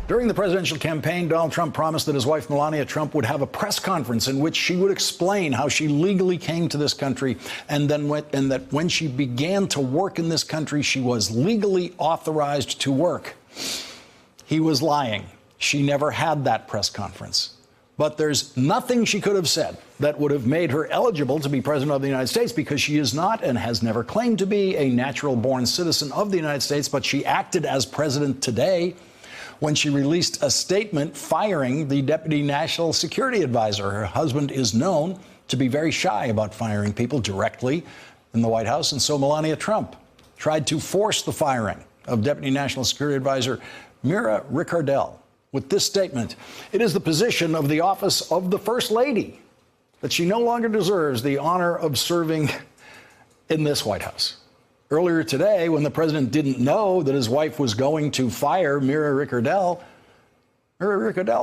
During the presidential campaign, Donald Trump promised that his wife, Melania Trump, would have a press conference in which she would explain how she legally came to this country and that when she began to work in this country, she was legally authorized to work. He was lying. She never had that press conference. But there's nothing she could have said that would have made her eligible to be president of the United States, because she is not and has never claimed to be a natural-born citizen of the United States. But she acted as president today when she released a statement firing the deputy national security advisor. Her husband is known to be very shy about firing people directly in the White House. And so Melania Trump tried to force the firing of deputy national security advisor Mira Ricardel with this statement: "It is the position of the office of the First Lady that she no longer deserves the honor of serving in this White House." Earlier today, when the president didn't know that his wife was going to fire Mira Ricardel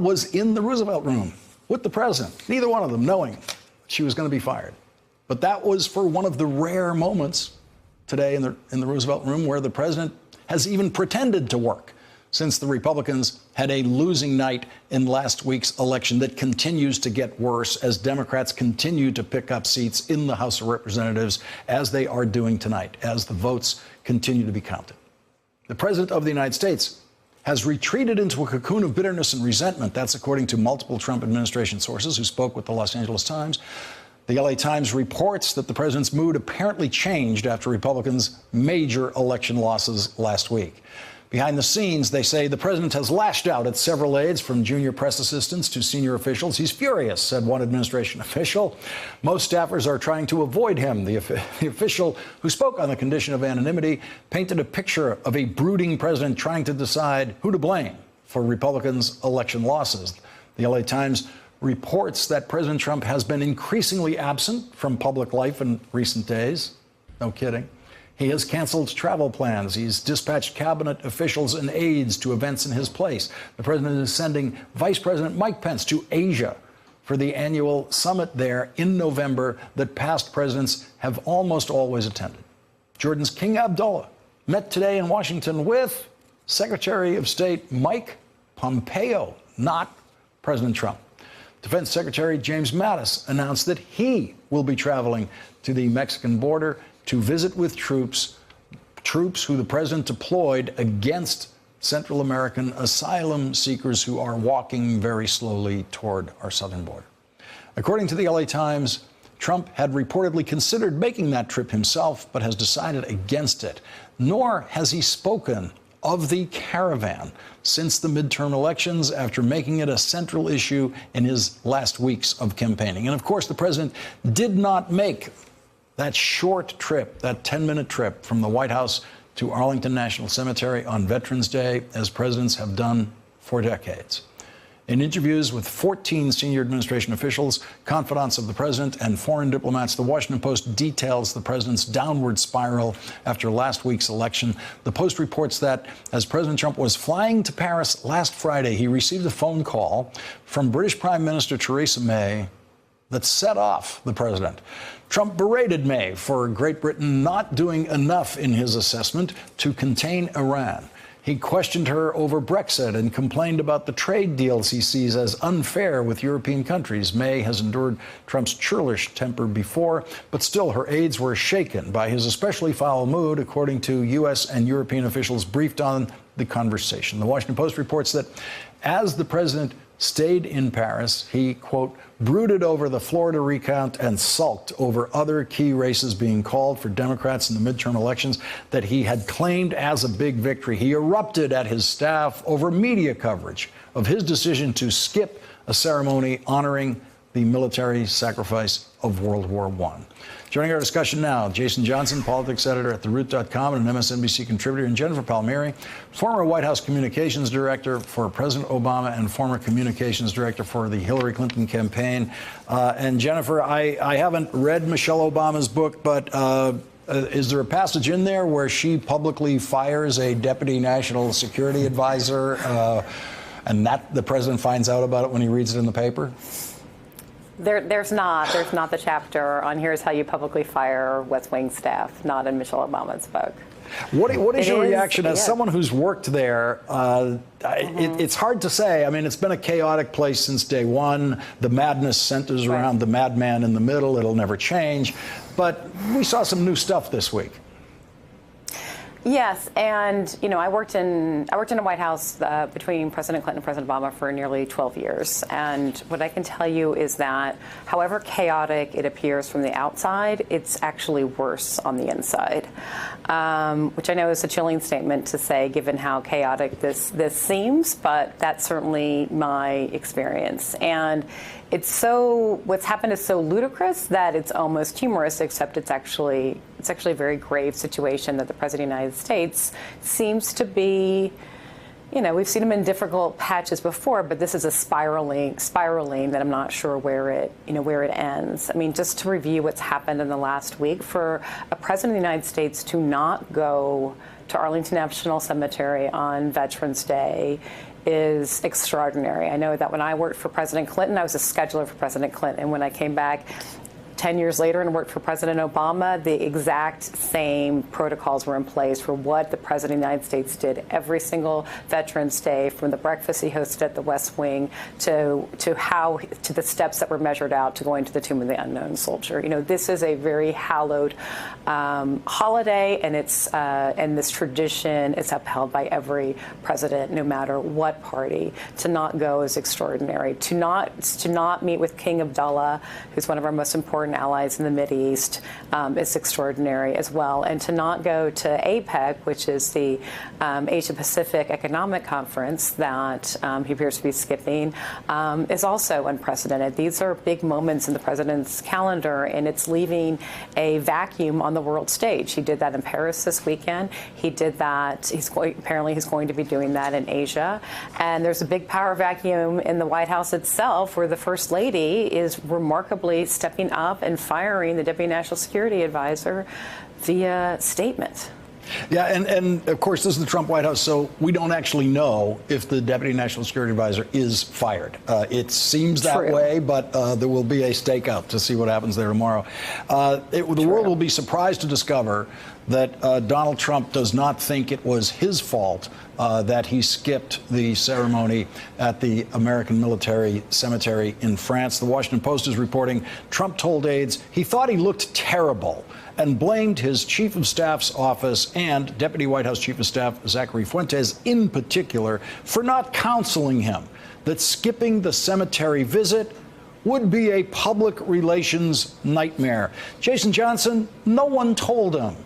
was in the Roosevelt Room with the president, neither one of them knowing she was going to be fired. But that was for one of the rare moments today in the Roosevelt Room where the president has even pretended to work, since the Republicans had a losing night in last week's election that continues to get worse as Democrats continue to pick up seats in the House of Representatives, as they are doing tonight, as the votes continue to be counted. The president of the United States has retreated into a cocoon of bitterness and resentment. That's according to multiple Trump administration sources who spoke with the Los Angeles Times. The LA Times reports that the president's mood apparently changed after Republicans' major election losses last week. Behind the scenes, they say the president has lashed out at several aides, from junior press assistants to senior officials. He's furious, said one administration official. Most staffers are trying to avoid him. The official who spoke on the condition of anonymity painted a picture of a brooding president trying to decide who to blame for Republicans' election losses. The LA Times reports that President Trump has been increasingly absent from public life in recent days. No kidding. He has canceled travel plans. He's dispatched cabinet officials and aides to events in his place. The president is sending Vice President Mike Pence to Asia for the annual summit there in November that past presidents have almost always attended. Jordan's King Abdullah met today in Washington with Secretary of State Mike Pompeo, not President Trump. Defense Secretary James Mattis announced that he will be traveling to the Mexican border to visit with troops who the president deployed against Central American asylum seekers who are walking very slowly toward our southern border. According to the LA Times, Trump had reportedly considered making that trip himself, but has decided against it. Nor has he spoken of the caravan since the midterm elections, after making it a central issue in his last weeks of campaigning. And of course, the president did not make that short trip, that 10-minute trip from the White House to Arlington National Cemetery on Veterans Day, as presidents have done for decades. In interviews with 14 senior administration officials, confidants of the president, and foreign diplomats, the Washington Post details the president's downward spiral after last week's election. The Post reports that as President Trump was flying to Paris last Friday, he received a phone call from British Prime Minister Theresa May that set off the president. Trump berated May for Great Britain not doing enough in his assessment to contain Iran. He questioned her over Brexit and complained about the trade deals he sees as unfair with European countries. May has endured Trump's churlish temper before, but still her aides were shaken by his especially foul mood, according to U.S. and European officials briefed on the conversation. The Washington Post reports that as the president stayed in Paris, he, quote, brooded over the Florida recount and sulked over other key races being called for Democrats in the midterm elections that he had claimed as a big victory. He erupted at his staff over media coverage of his decision to skip a ceremony honoring the military sacrifice of World War I. Joining our discussion now, Jason Johnson, politics editor at TheRoot.com and an MSNBC contributor, and Jennifer Palmieri, former White House communications director for President Obama and former communications director for the Hillary Clinton campaign. And Jennifer, I haven't read Michelle Obama's book, but is there a passage in there where she publicly fires a deputy national security advisor and that the president finds out about it when he reads it in the paper? There's not the chapter on here's how you publicly fire West Wing staff, not in Michelle Obama's book. What is It your is, reaction as yeah. someone who's worked there? It's hard to say. I mean, it's been a chaotic place since day one. The madness centers around the madman in the middle. It'll never change. But we saw some new stuff this week. Yes, and I worked in the White House between President Clinton and President Obama for nearly 12 years, and what I can tell you is that, however chaotic it appears from the outside, it's actually worse on the inside, which I know is a chilling statement to say, given how chaotic this seems, but that's certainly my experience. And what's happened is so ludicrous that it's almost humorous, except it's actually a very grave situation that the President of the United States seems to be, we've seen him in difficult patches before, but this is a spiraling that I'm not sure where it ends. I mean, just to review what's happened in the last week, for a President of the United States to not go to Arlington National Cemetery on Veterans Day is extraordinary. I know that when I worked for President Clinton, I was a scheduler for President Clinton. And when I came back 10 years later and worked for President Obama, the exact same protocols were in place for what the President of the United States did every single Veterans Day, from the breakfast he hosted at the West Wing to the steps that were measured out to going to the Tomb of the Unknown Soldier. This is a very hallowed holiday, and and this tradition is upheld by every president, no matter what party. To not go is extraordinary. To not meet with King Abdullah, who's one of our most important allies in the Mideast, is extraordinary as well. And to not go to APEC, which is the Asia Pacific Economic Conference that he appears to be skipping, is also unprecedented. These are big moments in the president's calendar, and it's leaving a vacuum on the world stage. He did that in Paris this weekend. He did that. Apparently he's going to be doing that in Asia. And there's a big power vacuum in the White House itself, where the First Lady is remarkably stepping up and firing the Deputy National Security Advisor via statement. Yeah, and of course, this is the Trump White House, so we don't actually know if the Deputy National Security Advisor is fired. It seems that way, but there will be a stakeout to see what happens there tomorrow. The world will be surprised to discover that Donald Trump does not think it was his fault that he skipped the ceremony at the American Military Cemetery in France. The Washington Post is reporting Trump told aides he thought he looked terrible and blamed his chief of staff's office and Deputy White House Chief of Staff Zachary Fuentes in particular for not counseling him that skipping the cemetery visit would be a public relations nightmare. Jason Johnson, no one told him.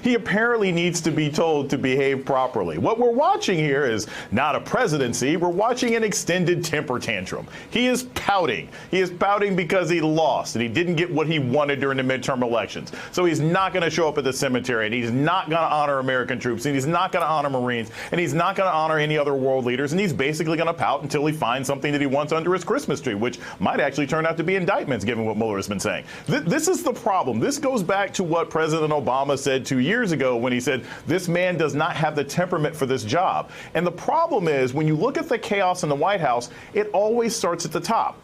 He apparently needs to be told to behave properly. What we're watching here is not a presidency. We're watching an extended temper tantrum. He is pouting. He is pouting because he lost and he didn't get what he wanted during the midterm elections. So he's not going to show up at the cemetery, and he's not going to honor American troops, and he's not going to honor Marines, and he's not going to honor any other world leaders, and he's basically going to pout until he finds something that he wants under his Christmas tree, which might actually turn out to be indictments, given what Mueller has been saying. This is the problem. This goes back to what President Obama said 2 years ago when he said, this man does not have the temperament for this job. And the problem is, when you look at the chaos in the White House, it always starts at the top.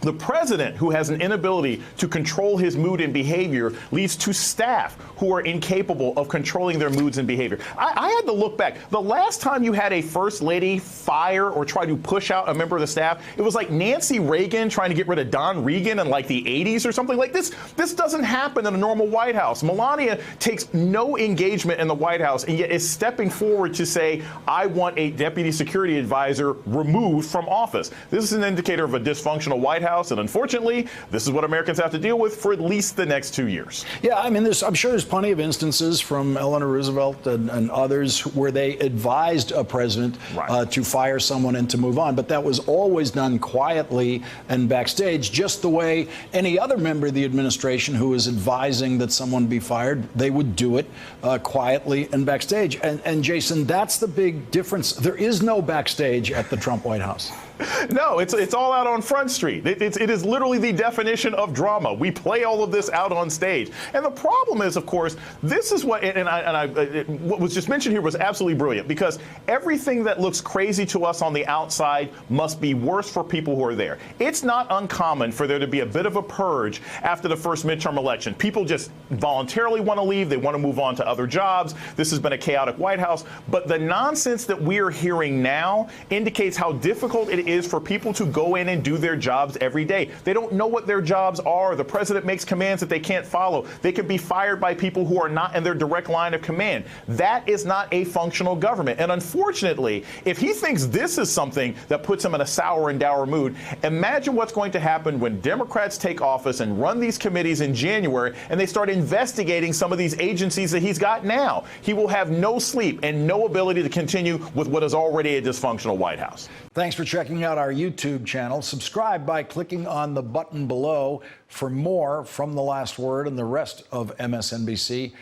The president, who has an inability to control his mood and behavior, leads to staff who are incapable of controlling their moods and behavior. I had to look back. The last time you had a first lady fire or try to push out a member of the staff, it was like Nancy Reagan trying to get rid of Don Regan in like the 80s or something like this. This doesn't happen in a normal White House. Melania takes no engagement in the White House and yet is stepping forward to say, I want a deputy security advisor removed from office. This is an indicator of a dysfunctional White House. And unfortunately, this is what Americans have to deal with for at least the next 2 years. Yeah, I mean, I'm sure there's plenty of instances from Eleanor Roosevelt and others where they advised a president to fire someone and to move on. But that was always done quietly and backstage, just the way any other member of the administration who is advising that someone be fired, they would do it quietly and backstage. And Jason, that's the big difference. There is no backstage at the Trump White House. No, it's all out on Front Street. It is literally the definition of drama. We play all of this out on stage. And the problem is, of course, this is what, what was just mentioned here was absolutely brilliant, because everything that looks crazy to us on the outside must be worse for people who are there. It's not uncommon for there to be a bit of a purge after the first midterm election. People just voluntarily want to leave. They want to move on to other jobs. This has been a chaotic White House. But the nonsense that we are hearing now indicates how difficult it is for people to go in and do their jobs every day. They don't know what their jobs are. The president makes commands that they can't follow. They could be fired by people who are not in their direct line of command. That is not a functional government. And unfortunately, if he thinks this is something that puts him in a sour and dour mood, imagine what's going to happen when Democrats take office and run these committees in January and they start investigating some of these agencies that he's got now. He will have no sleep and no ability to continue with what is already a dysfunctional White House. Thanks for checking out our YouTube channel. Subscribe by clicking on the button below for more from The Last Word and the rest of MSNBC.